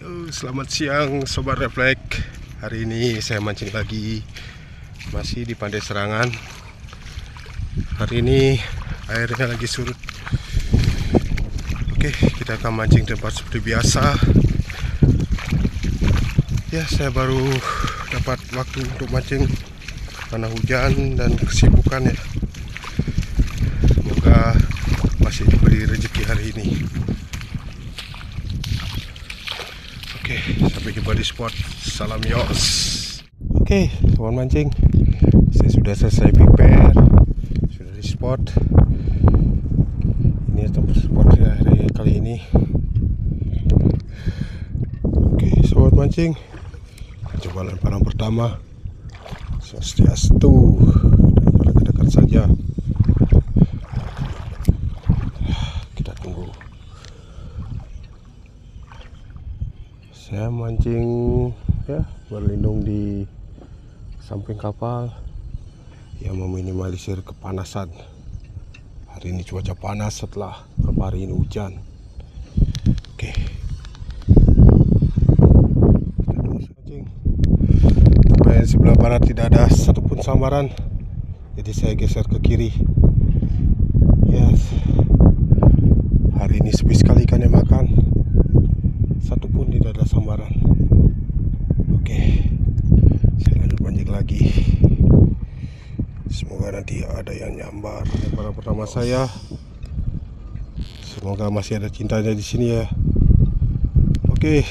Selamat siang Sobat Refleks. Hari ini saya mancing lagi, masih di Pantai Serangan. Hari ini airnya lagi surut. Oke, kita akan mancing tempat seperti biasa. Ya, saya baru dapat waktu untuk mancing karena hujan dan kesibukan ya. Semoga masih diberi rezeki hari ini. Oke, sampai jumpa di spot. Salam yos. Oke, teman mancing, saya sudah selesai prepare, sudah di spot. Ini tempat spot ya hari kali ini. Oke, sobat mancing, coba lemparan pertama. Swastiastu, dan pada dekat saja. Kita tunggu. Saya mancing ya, berlindung di samping kapal yang meminimalisir kepanasan. Hari ini cuaca panas setelah beberapa hari ini hujan. Oke, kita tunggu mancing. Supaya sebelah barat tidak ada satupun samaran, jadi saya geser ke kiri. Yes, hari ini sepi sekali ikan yang makan, satupun tidak ada samaran. Oke, saya lanjut mancing lagi. Semoga nanti ada yang nyambar. Lemparan pertama saya, semoga masih ada cintanya di sini ya. Oke,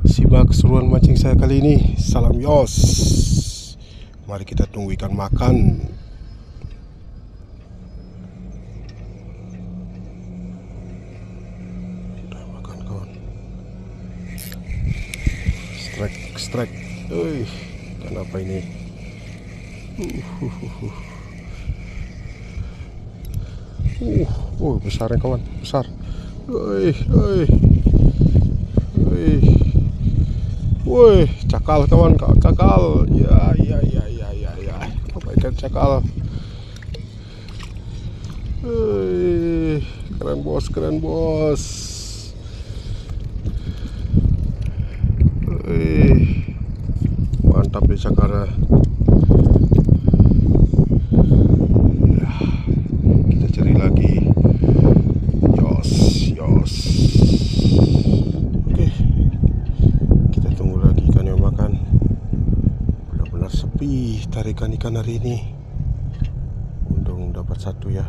simak keseruan mancing saya kali ini. Salam yos. Mari kita tunggu ikan makan. Udah makan kawan. Strike. Ikan apa ini? Besar ya kawan, besar. Woi, cakal kawan, cakal. Ya. Apa ikan cakal? Keren bos. Mantap nih cakarnya. Ya, kita cari lagi. Yos. Oke, kita tunggu lagi ikan yang makan. Benar-benar sepi tarikan ikan hari ini. Untung dapat satu ya.